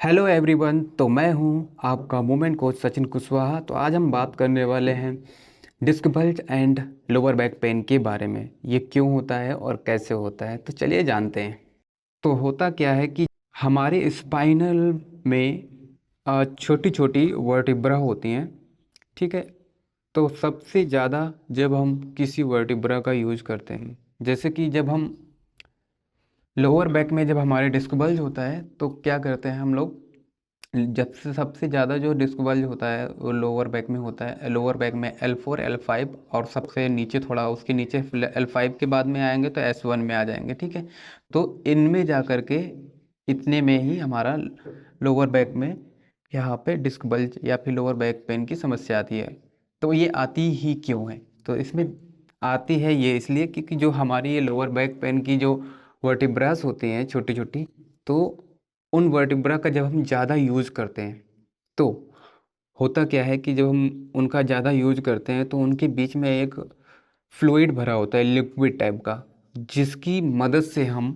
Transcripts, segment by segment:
Hello everyone. तो मैं हूं आपका मूवमेंट कोच सचिन कुशवाहा। तो आज हम बात करने वाले हैं disc bulge and lower back pain के बारे में। ये क्यों होता है और कैसे होता है, तो चलिए जानते हैं। तो होता क्या है कि हमारे स्पाइनल में छोटी छोटी वर्टिब्रा होती हैं, ठीक है। तो सबसे ज़्यादा जब हम किसी वर्टिब्रा का यूज करते हैं, जैसे कि जब हम लोअर बैक में जब हमारे डिस्क बल्ज होता है तो क्या करते हैं हम लोग, जब से सबसे ज़्यादा जो डिस्क बल्ज होता है वो लोअर बैक में होता है। लोअर बैक में L4 L5 और सबसे नीचे थोड़ा उसके नीचे L5 के बाद में आएंगे तो S1 में आ जाएंगे, ठीक है। तो इनमें जा कर के इतने में ही हमारा लोअर बैक में यहाँ पे डिस्क बल्ज या फिर लोअर बैक पेन की समस्या आती है। तो ये आती ही क्यों है, तो इसमें आती है ये इसलिए क्योंकि जो हमारी ये लोअर बैक पेन की जो वर्टिब्रास होती हैं छोटी छोटी, तो उन वर्टिब्रा का जब हम ज़्यादा यूज़ करते हैं तो होता क्या है कि जब हम उनका ज़्यादा यूज करते हैं तो उनके बीच में एक फ्लूइड भरा होता है, लिक्विड टाइप का, जिसकी मदद से हम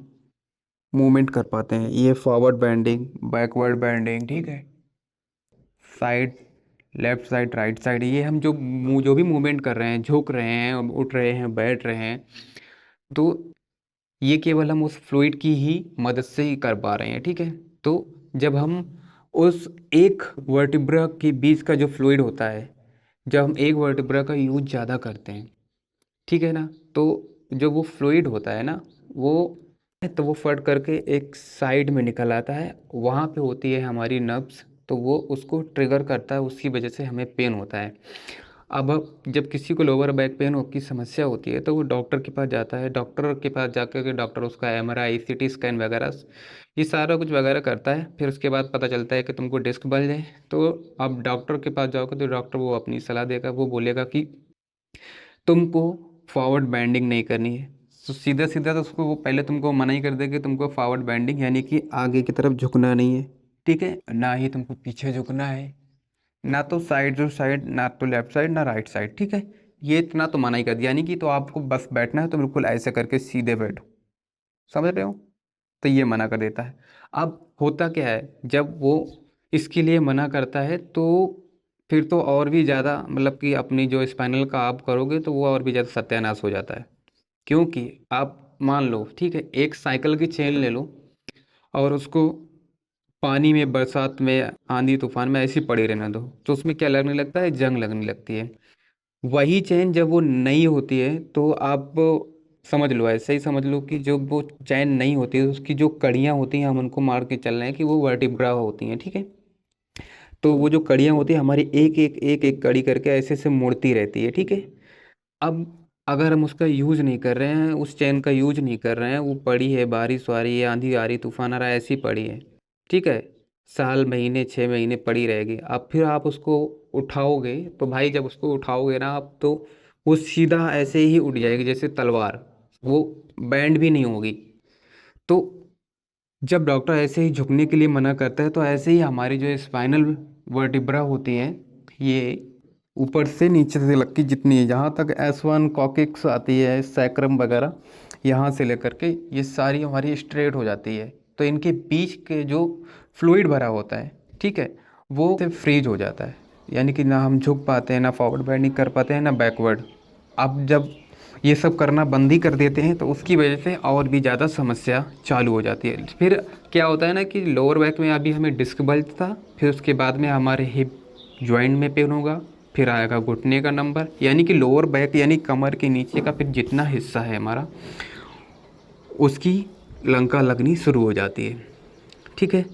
मूवमेंट कर पाते हैं। ये फॉरवर्ड बेंडिंग, बैकवर्ड बेंडिंग, ठीक है, side, left side, right side, ये हम जो भी मूवमेंट कर रहे हैं, झुक रहे हैं, उठ रहे हैं, बैठ रहे हैं, तो ये केवल हम उस फ्लूइड की ही मदद से ही कर पा रहे हैं, ठीक है। तो जब हम उस एक वर्टिब्रा के बीच का जो फ्लूइड होता है, जब हम एक वर्टिब्रा का यूज ज़्यादा करते हैं, ठीक है ना, तो जो वो फ्लूइड होता है ना, वो तो वो फट करके एक साइड में निकल आता है। वहाँ पे होती है हमारी नब्स, तो वो उसको ट्रिगर करता है, उसकी वजह से हमें पेन होता है। अब जब किसी को लोअर बैक पेन की समस्या होती है तो वो डॉक्टर के पास जाता है। डॉक्टर के पास जाकर के डॉक्टर उसका MRI CT स्कैन वगैरह ये सारा कुछ वगैरह करता है। फिर उसके बाद पता चलता है कि तुमको डिस्क बल्ज है। तो अब डॉक्टर के पास जाओगे तो डॉक्टर वो अपनी सलाह देगा, वो बोलेगा कि तुमको फॉरवर्ड बेंडिंग नहीं करनी है। तो सीधा सीधा तो उसको वो पहले तुमको मना ही कर देगा कि तुमको फॉरवर्ड बेंडिंग यानी कि आगे की तरफ झुकना नहीं है, ठीक है, ना ही तुमको पीछे झुकना है, ना तो साइड टू साइड, ना तो लेफ्ट साइड, ना राइट साइड, ठीक है। ये इतना तो मना ही कर दिया, यानी कि तो आपको बस बैठना है तो बिल्कुल ऐसे करके सीधे बैठो, समझ रहे हो। तो ये मना कर देता है। अब होता क्या है, जब वो इसके लिए मना करता है तो फिर तो और भी ज़्यादा, मतलब कि अपनी जो स्पाइनल का आप करोगे तो वो और भी ज़्यादा सत्यानाश हो जाता है। क्योंकि आप मान लो, ठीक है, एक साइकिल की चेन ले लो और उसको पानी में, बरसात में, आंधी तूफान में ऐसी पड़ी रहने दो, तो उसमें क्या लगने लगता है, जंग लगने लगती है। वही चेन जब वो नई होती है तो आप समझ लो, ऐसे ही समझ लो कि जो वो चैन नहीं होती है उसकी जो कड़ियाँ होती हैं, हम उनको मार के चल रहे हैं कि वो वर्टिब्रा होती हैं, ठीक है। तो वो जो कड़ियाँ होती हैं हमारी एक एक एक एक कड़ी करके ऐसे से मुड़ती रहती है, ठीक है। अब अगर हम उसका यूज नहीं कर रहे हैं, उस चैन का यूज नहीं कर रहे हैं, वो पड़ी है, बारिश आ रही है, आंधी आ रही, तूफान आ रहा है, ऐसी पड़ी है, ठीक है, साल महीने 6 महीने पड़ी रहेगी। अब फिर आप उसको उठाओगे तो भाई जब उसको उठाओगे ना आप, तो वो सीधा ऐसे ही उठ जाएगी जैसे तलवार, वो बैंड भी नहीं होगी। तो जब डॉक्टर ऐसे ही झुकने के लिए मना करता है तो ऐसे ही हमारी जो स्पाइनल वर्टिब्रा होती हैं, ये ऊपर से नीचे से लग के जितनी है, जहाँ तक S1 कॉकिक्स आती है, सैक्रम वगैरह, यहाँ से लेकर के ये सारी हमारी स्ट्रेट हो जाती है। तो इनके बीच के जो फ्लूइड भरा होता है, ठीक है, वो से फ्रीज हो जाता है, यानी कि ना हम झुक पाते हैं, ना फॉरवर्ड बेंडिंग कर पाते हैं, ना बैकवर्ड। अब जब ये सब करना बंद ही कर देते हैं तो उसकी वजह से और भी ज़्यादा समस्या चालू हो जाती है। फिर क्या होता है ना कि लोअर बैक में अभी हमें डिस्क बल्ज था, फिर उसके बाद में हमारे हिप जॉइंट में पेन होगा, फिर आएगा घुटने का नंबर, यानी कि लोअर बैक यानी कमर के नीचे का फिर जितना हिस्सा है हमारा, उसकी लंका लगनी शुरू हो जाती है, ठीक है।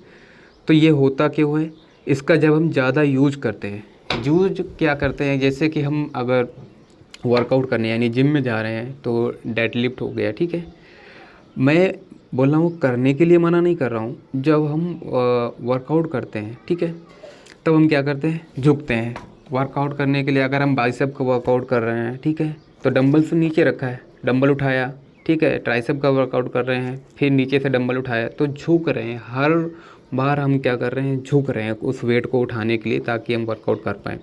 तो ये होता क्यों है, इसका जब हम ज़्यादा यूज करते हैं, यूज क्या करते हैं, जैसे कि हम अगर वर्कआउट करने यानी जिम में जा रहे हैं तो डेड लिफ्ट हो गया, ठीक है। मैं बोल रहा हूँ करने के लिए मना नहीं कर रहा हूँ, जब हम वर्कआउट करते हैं, ठीक है, तब हम क्या करते हैं, झुकते हैं वर्कआउट करने के लिए। अगर हम बाइसेप का वर्कआउट कर रहे हैं, ठीक है, तो डंबल से नीचे रखा है, डंबल उठाया, ठीक है, ट्राइसेप का वर्कआउट कर रहे हैं, फिर नीचे से डंबल उठाया, तो झुक रहे हैं। हर बार हम क्या कर रहे हैं, झुक रहे हैं उस वेट को उठाने के लिए ताकि हम वर्कआउट कर पाएँ,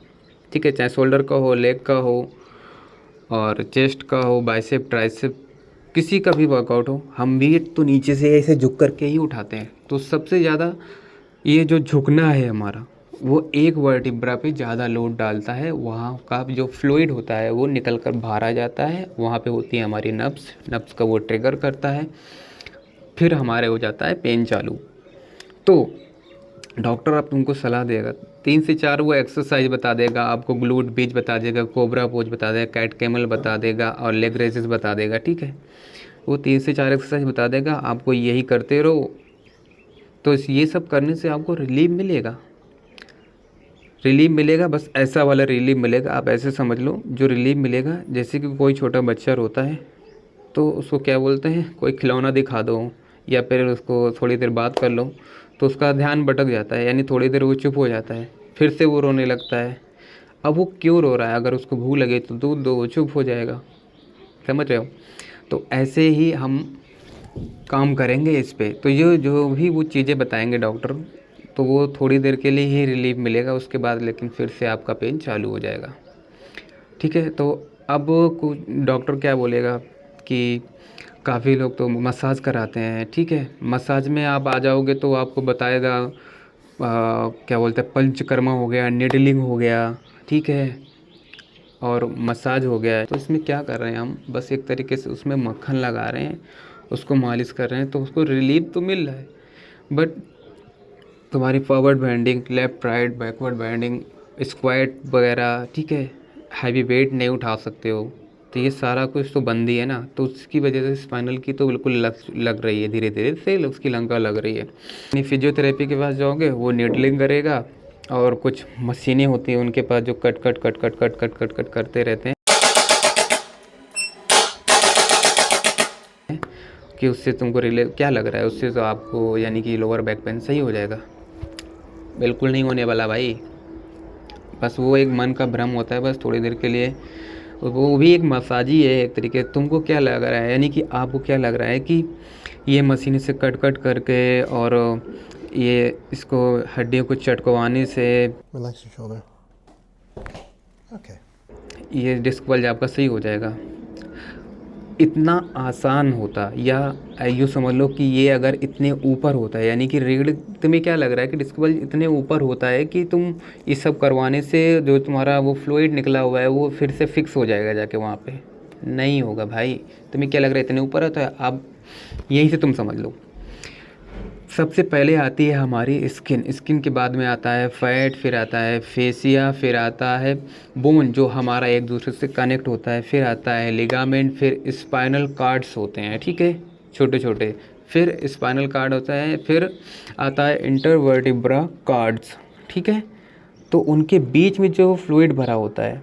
ठीक है, चाहे शोल्डर का हो, लेग का हो, और चेस्ट का हो, बाइसेप, ट्राइसेप, किसी का भी वर्कआउट हो, हम वेट तो नीचे से ऐसे झुक करके ही उठाते हैं। तो सबसे ज़्यादा ये जो झुकना है हमारा, वो एक वर्टिब्रा पे ज़्यादा लोड डालता है, वहाँ का जो फ्लूइड होता है वो निकल कर बाहर आ जाता है, वहाँ पे होती है हमारी नब्स, नब्स का वो ट्रिगर करता है, फिर हमारे हो जाता है पेन चालू। तो डॉक्टर अब तुमको सलाह देगा, 3 से 4 वो एक्सरसाइज बता देगा आपको, ग्लूट बीच बता देगा, कोबरा पोज बता देगा, कैट कैमल बता देगा और लेग रेजेस बता देगा, ठीक है। वो 3 से 4 एक्सरसाइज बता देगा, आपको यही करते रहो। तो ये सब करने से आपको रिलीफ मिलेगा, रिलीफ मिलेगा, बस ऐसा वाला रिलीफ मिलेगा। आप ऐसे समझ लो, जो रिलीफ मिलेगा जैसे कि कोई छोटा बच्चा रोता है तो उसको क्या बोलते हैं, कोई खिलौना दिखा दो या फिर उसको थोड़ी देर बात कर लो तो उसका ध्यान भटक जाता है, यानी थोड़ी देर वो चुप हो जाता है, फिर से वो रोने लगता है। अब वो क्यों रो रहा है, अगर उसको भूख लगे तो दूध दो, वो चुप हो जाएगा। समझ रहे हो? तो ऐसे ही हम काम करेंगे इस पे। तो ये जो भी वो चीज़ें बताएंगे डॉक्टर, तो वो थोड़ी देर के लिए ही रिलीफ मिलेगा, उसके बाद लेकिन फिर से आपका पेन चालू हो जाएगा, ठीक है। तो अब कुछ डॉक्टर क्या बोलेगा कि काफ़ी लोग तो मसाज कराते हैं, ठीक है। मसाज में आप आ जाओगे तो आपको बताएगा क्या बोलते हैं, पंचकर्मा हो गया, निडलिंग हो गया, ठीक है, और मसाज हो गया है। तो इसमें क्या कर रहे हैं हम, बस एक तरीके से उसमें मक्खन लगा रहे हैं, उसको मालिश कर रहे हैं, तो उसको रिलीफ तो मिल रहा है, बट तुम्हारी forward bending, left right backward bending, squat वगैरह, ठीक है, हैवी वेट नहीं उठा सकते हो, तो ये सारा कुछ तो बंद ही है ना। तो उसकी वजह से स्पाइनल की तो बिल्कुल लग रही है, धीरे धीरे से उसकी लंका लग रही है। यानी फिजियोथेरेपी के पास जाओगे, वो नीडलिंग करेगा, और कुछ मशीनें होती हैं उनके पास जो cut cut cut cut cut cut cut cut करते रहते हैं कि उससे तुमको रिले क्या लग रहा है, उससे तो आपको यानी कि लोअर बैक पेन सही हो जाएगा। बिल्कुल नहीं होने वाला भाई, बस वो एक मन का भ्रम होता है, बस थोड़ी देर के लिए। वो भी एक मसाज ही है एक तरीके। तुमको क्या लग रहा है, यानी कि आपको क्या लग रहा है कि ये मशीन से कट कट करके और ये इसको हड्डियों को चटकवाने से Relax your shoulder. Okay. ये डिस्क बल्ज आपका सही हो जाएगा, इतना आसान होता। या यूँ समझ लो कि ये अगर इतने ऊपर होता है, यानी कि रीढ़, तुम्हें क्या लग रहा है कि डिस्क बल्ज इतने ऊपर होता है कि तुम ये सब करवाने से जो तुम्हारा वो फ्लूइड निकला हुआ है वो फिर से फिक्स हो जाएगा जाके वहाँ पे? नहीं होगा भाई। तुम्हें क्या लग रहा है इतने ऊपर होता है? आप यहीं से तुम समझ लो। सबसे पहले आती है हमारी स्किन, स्किन के बाद में आता है फैट, फिर आता है फेसिया, फिर आता है बोन जो हमारा एक दूसरे से कनेक्ट होता है, फिर आता है लिगामेंट, फिर स्पाइनल कार्ड्स होते हैं, ठीक है, छोटे छोटे, फिर स्पाइनल कार्ड होता है, फिर आता है इंटरवर्टिब्रा कार्ड्स, ठीक है। तो उनके बीच में जो फ्लूइड भरा होता है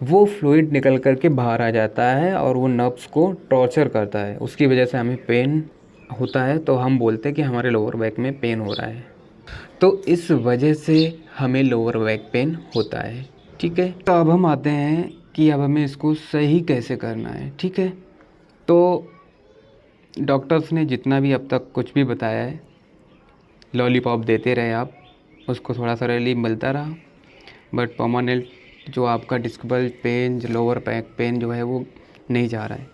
वो फ्लूइड निकल कर के बाहर आ जाता है और वो नर्व्स को टॉर्चर करता है, उसकी वजह से हमें पेन होता है। तो हम बोलते हैं कि हमारे लोअर बैक में पेन हो रहा है, तो इस वजह से हमें लोअर बैक पेन होता है, ठीक है। तो अब हम आते हैं कि अब हमें इसको सही कैसे करना है, ठीक है। तो डॉक्टर्स ने जितना भी अब तक कुछ भी बताया है, लॉलीपॉप देते रहे आप, उसको थोड़ा सा रिलीफ मिलता रहा, बट परमानेंट जो आपका डिस्क बल्ज पेन, जो लोअर बैक पेन जो है वो नहीं जा रहा है,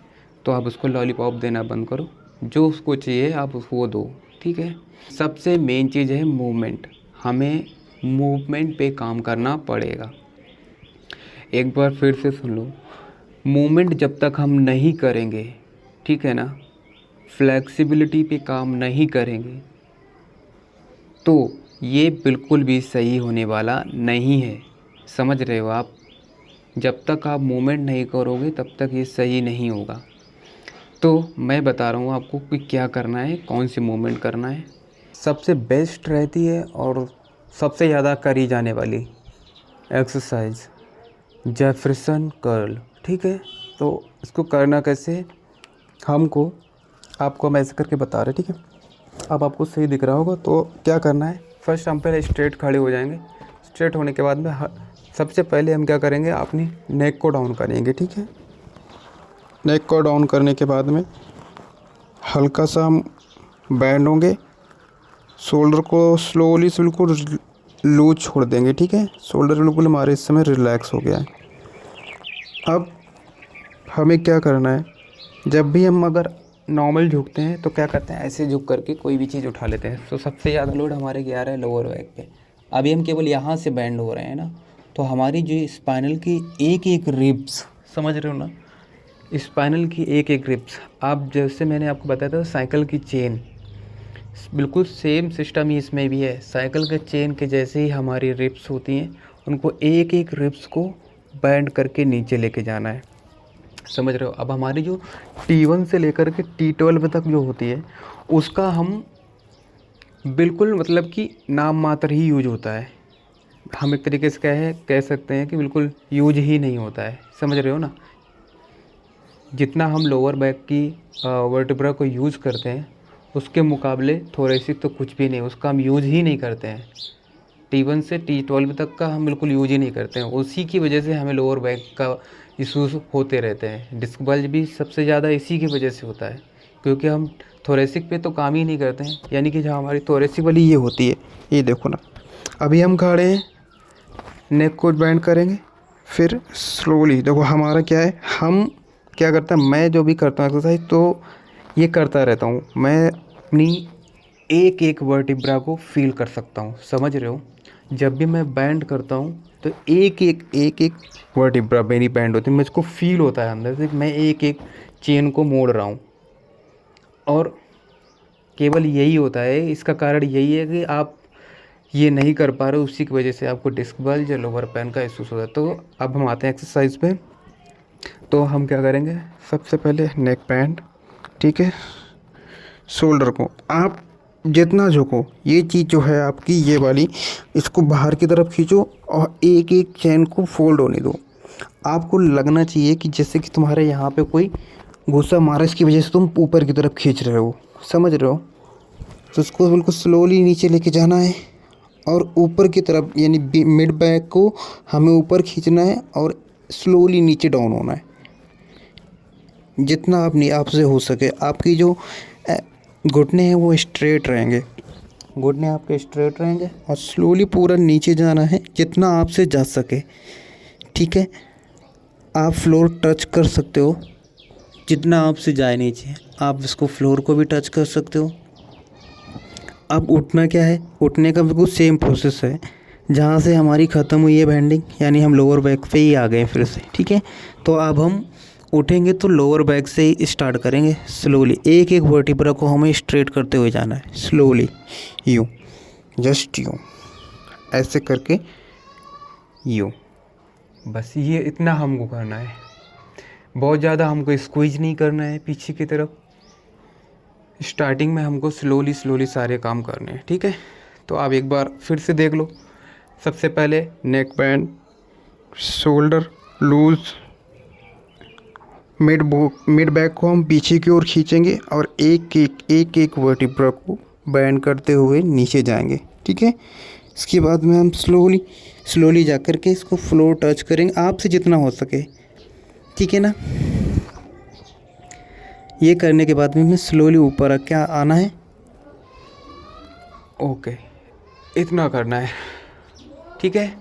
तो आप उसको लॉलीपॉप देना बंद करो, जो उसको चाहिए आप उसको दो, ठीक है। सबसे मेन चीज़ है मूवमेंट, हमें मूवमेंट पे काम करना पड़ेगा। एक बार फिर से सुन लो, मूवमेंट जब तक हम नहीं करेंगे, ठीक है ना, फ्लेक्सिबिलिटी पे काम नहीं करेंगे, तो ये बिल्कुल भी सही होने वाला नहीं है। समझ रहे हो आप? जब तक आप मूवमेंट नहीं करोगे तब तक ये सही नहीं होगा। तो मैं बता रहा हूँ आपको कि क्या करना है, कौन सी मूवमेंट करना है। सबसे बेस्ट रहती है और सबसे ज़्यादा करी जाने वाली एक्सरसाइज जेफरसन कर्ल, ठीक है। तो इसको करना कैसे, आपको हम ऐसे करके बता रहे, ठीक है। अब आपको सही दिख रहा होगा। तो क्या करना है, फर्स्ट हम पहले स्ट्रेट खड़े हो जाएंगे। स्ट्रेट होने के बाद में सबसे पहले हम क्या करेंगे, अपनी नेक को डाउन करेंगे, ठीक है। नेक को डाउन करने के बाद में हल्का सा हम बैंड होंगे, शोल्डर को स्लोली से बिल्कुल लूज छोड़ देंगे, ठीक है। शोल्डर बिल्कुल हमारे इस समय रिलैक्स हो गया है। अब हमें क्या करना है, जब भी हम अगर नॉर्मल झुकते हैं तो क्या करते हैं, ऐसे झुक करके कोई भी चीज़ उठा लेते हैं। तो सबसे ज़्यादा लोड हमारे क्या आ रहा है, लोअर बैक पे। अभी हम केवल यहाँ से बैंड हो रहे हैं ना, तो हमारी जो स्पाइनल की एक एक रिब्स, समझ रहे हो ना, स्पाइनल की एक एक रिब्स, आप जैसे मैंने आपको बताया था साइकिल की चेन, बिल्कुल सेम सिस्टम ही इसमें भी है। साइकिल के चेन के जैसे ही हमारी रिब्स होती हैं, उनको एक एक रिब्स को बैंड करके नीचे लेके जाना है, समझ रहे हो। अब हमारी जो T1 से लेकर के T12 तक जो होती है, उसका हम बिल्कुल मतलब कि नाम मात्र ही यूज होता है। हम एक तरीके से कह सकते हैं कि बिल्कुल यूज ही नहीं होता है, समझ रहे हो ना। जितना हम लोअर बैक की वर्टिब्रा को यूज़ करते हैं, उसके मुकाबले थोरेसिक तो कुछ भी नहीं, उसका हम यूज ही नहीं करते हैं। T1 से T12 तक का हम बिल्कुल यूज ही नहीं करते हैं। उसी की वजह से हमें लोअर बैक का इश्यूज़ होते रहते हैं। डिस्क बल्ज भी सबसे ज़्यादा इसी की वजह से होता है, क्योंकि हम थोरेसिक पे तो काम ही नहीं करते हैं। यानी कि जो हमारी थोरेसिक वाली ये होती है, ये देखो ना, अभी हम खड़े हैं, नेक को बैंड करेंगे, फिर स्लोली देखो हमारा क्या है, हम क्या करते हैं, मैं जो भी करता हूँ एक्सरसाइज तो ये करता रहता हूँ। मैं अपनी एक एक वर्टिब्रा को फील कर सकता हूँ, समझ रहे हो। जब भी मैं बैंड करता हूँ तो एक एक वर्टिब्रा मेरी बैंड होती है, मुझको फील होता है अंदर से कि मैं एक एक चेन को मोड़ रहा हूँ। और केवल यही होता है, इसका कारण यही है कि आप ये नहीं कर पा रहे हो, उसी की वजह से आपको डिस्क बल्ज या लोअर पैन का इश्यूज होता है। तो अब हम आते हैं एक्सरसाइज पे। तो हम क्या करेंगे, सबसे पहले नेक बैंड, ठीक है। शोल्डर को आप जितना झुको, ये चीज़ जो है आपकी ये वाली, इसको बाहर की तरफ खींचो और एक एक चैन को फोल्ड होने दो। आपको लगना चाहिए कि जैसे कि तुम्हारे यहाँ पे कोई गुस्सा मारा, इसकी वजह से तुम ऊपर की तरफ खींच रहे हो, समझ रहे हो। तो उसको बिल्कुल स्लोली नीचे लेके जाना है और ऊपर की तरफ, यानी मिड बैक को हमें ऊपर खींचना है और स्लोली नीचे डाउन होना है। जितना अपनी आप से हो सके, आपकी जो घुटने हैं वो स्ट्रेट रहेंगे, घुटने आपके स्ट्रेट रहेंगे और स्लोली पूरा नीचे जाना है जितना आपसे जा सके, ठीक है। आप फ्लोर टच कर सकते हो, जितना आपसे जाए नीचे आप इसको फ्लोर को भी टच कर सकते हो। अब उठना क्या है, उठने का बिल्कुल सेम प्रोसेस है, जहाँ से हमारी ख़त्म हुई है बैंडिंग, यानी हम लोअर बैक पे ही आ गए फिर से, ठीक है। तो अब हम उठेंगे तो लोअर बैक से ही स्टार्ट करेंगे स्लोली। एक एक वर्टिब्रा को हमें स्ट्रेट करते हुए जाना है, स्लोली, यूँ, जस्ट यूँ, ऐसे करके यूँ, बस ये इतना हमको करना है। बहुत ज़्यादा हमको स्क्वीज नहीं करना है पीछे की तरफ। स्टार्टिंग में हमको स्लोली स्लोली सारे काम करने हैं, ठीक है। तो आप एक बार फिर से देख लो। सबसे पहले neck band, shoulder loose, mid back को हम पीछे की ओर खींचेंगे और एक एक वर्टिब्रा को बैंड करते हुए नीचे जाएंगे, ठीक है। इसके बाद में हम स्लोली जा कर के इसको फ्लोर टच करेंगे आपसे जितना हो सके, ठीक है ना। ये करने के बाद में हमें स्लोली ऊपर रख के आना है, ओके, इतना करना है, ठीक है।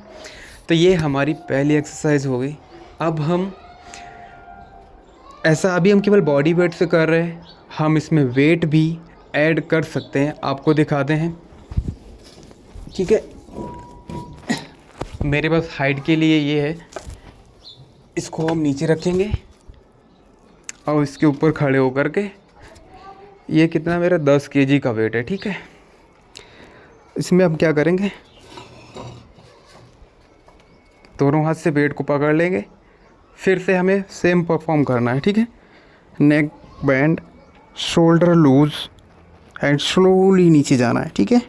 तो ये हमारी पहली एक्सरसाइज हो गई। अब हम ऐसा, अभी हम केवल बॉडी वेट से कर रहे हैं, हम इसमें वेट भी ऐड कर सकते हैं, आपको दिखाते हैं, ठीक है। मेरे पास हाइट के लिए ये है, इसको हम नीचे रखेंगे और इसके ऊपर खड़े होकर के, ये कितना, मेरा 10 kg का वेट है, ठीक है। इसमें हम क्या करेंगे, दोनों हाथ से वेट को पकड़ लेंगे, फिर से हमें सेम परफॉर्म करना है, ठीक है। Neck band, shoulder loose and slowly नीचे जाना है, ठीक है।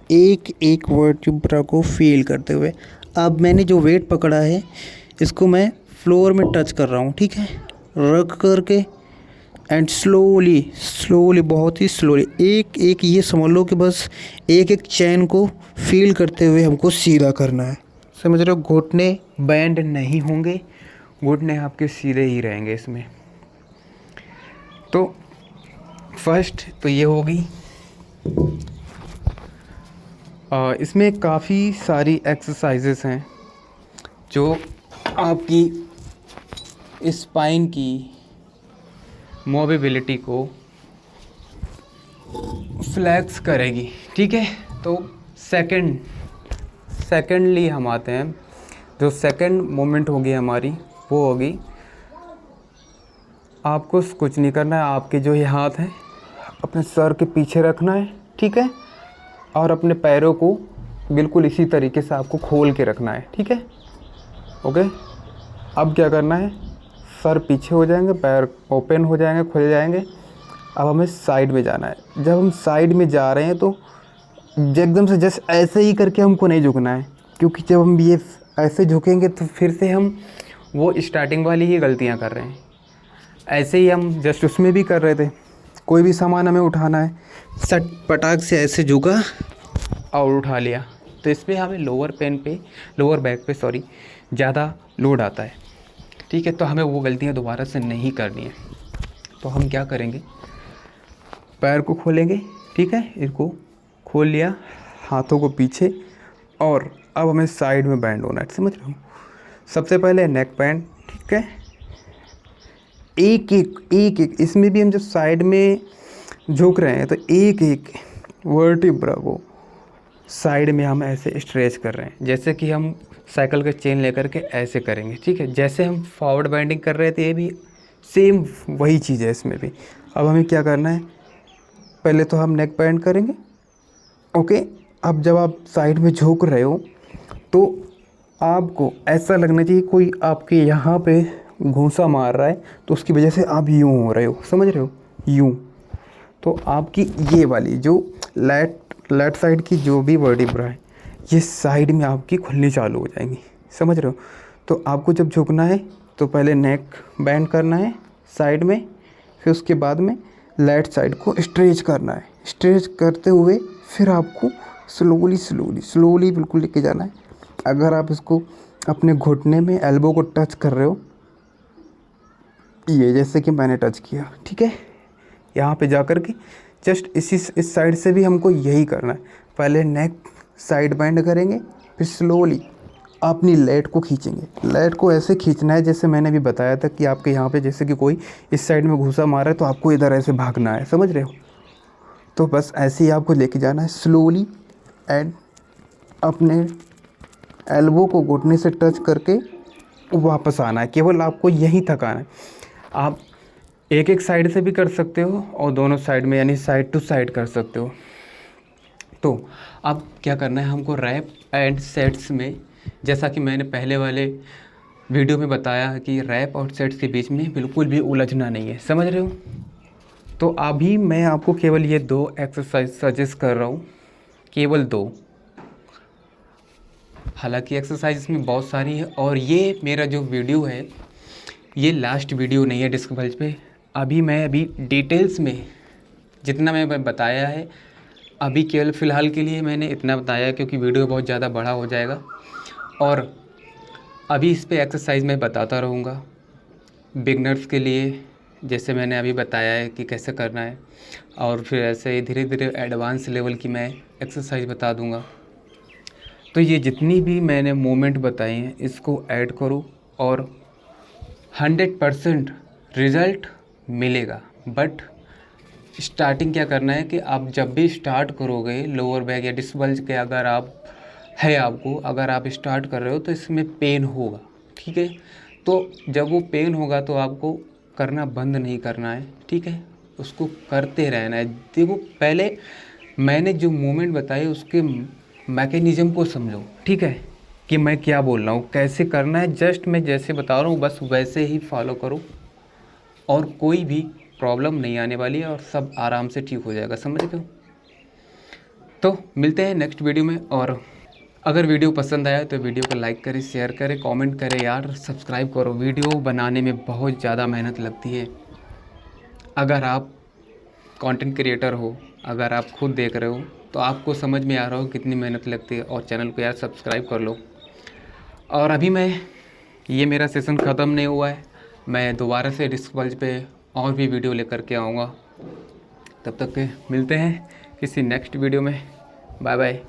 एक एक वर्टिब्रा को फील करते हुए। अब मैंने जो वेट पकड़ा है इसको मैं फ्लोर में टच कर रहा हूँ, ठीक है, रख करके एंड स्लोली बहुत ही स्लोली, एक एक, ये समझ लो कि बस एक एक चैन को फील करते हुए हमको सीधा करना है, समझ रहे हो। घुटने बैंड नहीं होंगे, घुटने आपके सीधे ही रहेंगे इसमें। तो फर्स्ट तो ये होगी। इसमें काफ़ी सारी एक्सरसाइजेस हैं जो आपकी स्पाइन की मोबिलिटी को फ्लैक्स करेगी। ठीक है, तो सेकेंडली हम आते हैं, जो सेकंड मोमेंट होगी हमारी वो होगी, आपको कुछ नहीं करना है, आपके जो ये हाथ हैं अपने सर के पीछे रखना है। ठीक है, और अपने पैरों को बिल्कुल इसी तरीके से आपको खोल के रखना है। ठीक है, ओके। अब क्या करना है, सर पीछे हो जाएंगे, पैर ओपन हो जाएंगे, खुल जाएंगे। अब हमें साइड में जाना है। जब हम साइड में जा रहे हैं तो एकदम से जस्ट ऐसे ही करके हमको नहीं झुकना है, क्योंकि जब हम ये ऐसे झुकेंगे तो फिर से हम वो स्टार्टिंग वाली ही गलतियां कर रहे हैं। ऐसे ही हम जस्ट उसमें भी कर रहे थे, कोई भी सामान हमें उठाना है, सट पटाख से ऐसे झुका और उठा लिया, तो इसमें हमें लोअर बैक पे ज़्यादा लोड आता है। ठीक है, तो हमें वो गलतियाँ दोबारा से नहीं करनी है। तो हम क्या करेंगे, पैर को खोलेंगे। ठीक है, इनको खोल लिया, हाथों को पीछे, और अब हमें साइड में बैंड होना है। समझ रहे हो, सबसे पहले नेक बैंड। ठीक है, एक इसमें भी हम जब साइड में झुक रहे हैं तो एक वर्टिब्रा को साइड में हम ऐसे स्ट्रेच कर रहे हैं, जैसे कि हम साइकिल का चेन लेकर के ऐसे करेंगे। ठीक है, जैसे हम फॉरवर्ड बाइंडिंग कर रहे थे, ये भी सेम वही चीज़ है इसमें भी। अब हमें क्या करना है, पहले तो हम नेक बैंड करेंगे। ओके, अब जब आप साइड में झुक रहे हो तो आपको ऐसा लगना चाहिए कोई आपके यहाँ पे घूंसा मार रहा है, तो उसकी वजह से आप यूँ हो रहे हो। समझ रहे हो, यूँ। तो आपकी ये वाली जो लेफ्ट साइड की जो भी वर्टिब्रा है, ये साइड में आपकी खुलनी चालू हो जाएंगी। समझ रहे हो, तो आपको जब झुकना है तो पहले नेक बैंड करना है साइड में, फिर उसके बाद में लेफ्ट साइड को स्ट्रेच करना है। स्ट्रेच करते हुए फिर आपको स्लोली बिल्कुल लेके जाना है। अगर आप इसको अपने घुटने में एल्बो को टच कर रहे हो, ये जैसे कि मैंने टच किया, ठीक है, यहाँ पे जाकर के जस्ट इस साइड से भी हमको यही करना है। पहले नेक साइड बैंड करेंगे, फिर स्लोली अपनी लेट को खींचेंगे। लेट को ऐसे खींचना है जैसे मैंने अभी बताया था कि आपके यहाँ पे जैसे कि कोई इस साइड में घुसा मारा है तो आपको इधर ऐसे भागना है। समझ रहे हो, तो बस ऐसे ही आपको लेके जाना है स्लोली, एंड अपने एल्बो को घुटने से टच करके वापस आना है। केवल आपको यहीं तक आना है। आप एक साइड से भी कर सकते हो और दोनों साइड में, यानी साइड टू साइड कर सकते हो। तो अब क्या करना है हमको, रैप एंड सेट्स में, जैसा कि मैंने पहले वाले वीडियो में बताया है कि रैप और सेट्स के बीच में बिल्कुल भी उलझना नहीं है। समझ रहे हो, तो अभी मैं आपको केवल ये 2 एक्सरसाइज सजेस्ट कर रहा हूँ, केवल 2। हालांकि एक्सरसाइज इसमें बहुत सारी है, और ये मेरा जो वीडियो है ये लास्ट वीडियो नहीं है डिस्क बल्ज पे। अभी डिटेल्स में जितना मैं बताया है, अभी केवल फ़िलहाल के लिए मैंने इतना बताया, क्योंकि वीडियो बहुत ज़्यादा बड़ा हो जाएगा। और अभी इस पे एक्सरसाइज मैं बताता रहूँगा बिगनर्स के लिए, जैसे मैंने अभी बताया है कि कैसे करना है, और फिर ऐसे ही धीरे धीरे एडवांस लेवल की मैं एक्सरसाइज बता दूँगा। तो ये जितनी भी मैंने मूवमेंट बताई हैं इसको ऐड करो और 100% रिज़ल्ट मिलेगा। बट स्टार्टिंग क्या करना है कि आप जब भी स्टार्ट करोगे लोअर बैक या डिस्क बल्ज के, अगर आप स्टार्ट कर रहे हो तो इसमें पेन होगा। ठीक है, तो जब वो पेन होगा तो आपको करना बंद नहीं करना है। ठीक है, उसको करते रहना है। देखो, पहले मैंने जो मूवमेंट बताई उसके मैकेनिज़्म को समझो। ठीक है, कि मैं क्या बोल रहा हूँ, कैसे करना है। जस्ट मैं जैसे बता रहा हूँ बस वैसे ही फॉलो करो, और कोई भी प्रॉब्लम नहीं आने वाली है, और सब आराम से ठीक हो जाएगा। समझ रहे हो, तो मिलते हैं नेक्स्ट वीडियो में। और अगर वीडियो पसंद आया तो वीडियो को लाइक करें, शेयर करें, कमेंट करें, यार सब्सक्राइब करो। वीडियो बनाने में बहुत ज़्यादा मेहनत लगती है। अगर आप कंटेंट क्रिएटर हो, अगर आप खुद देख रहे हो तो आपको समझ में आ रहा हो कितनी मेहनत लगती है। और चैनल को यार सब्सक्राइब कर लो। और अभी ये मेरा सेशन ख़त्म नहीं हुआ है, मैं दोबारा से डिस्क बल्ज पे और भी वीडियो लेकर के आऊँगा। तब तक के मिलते हैं किसी नेक्स्ट वीडियो में। Bye bye.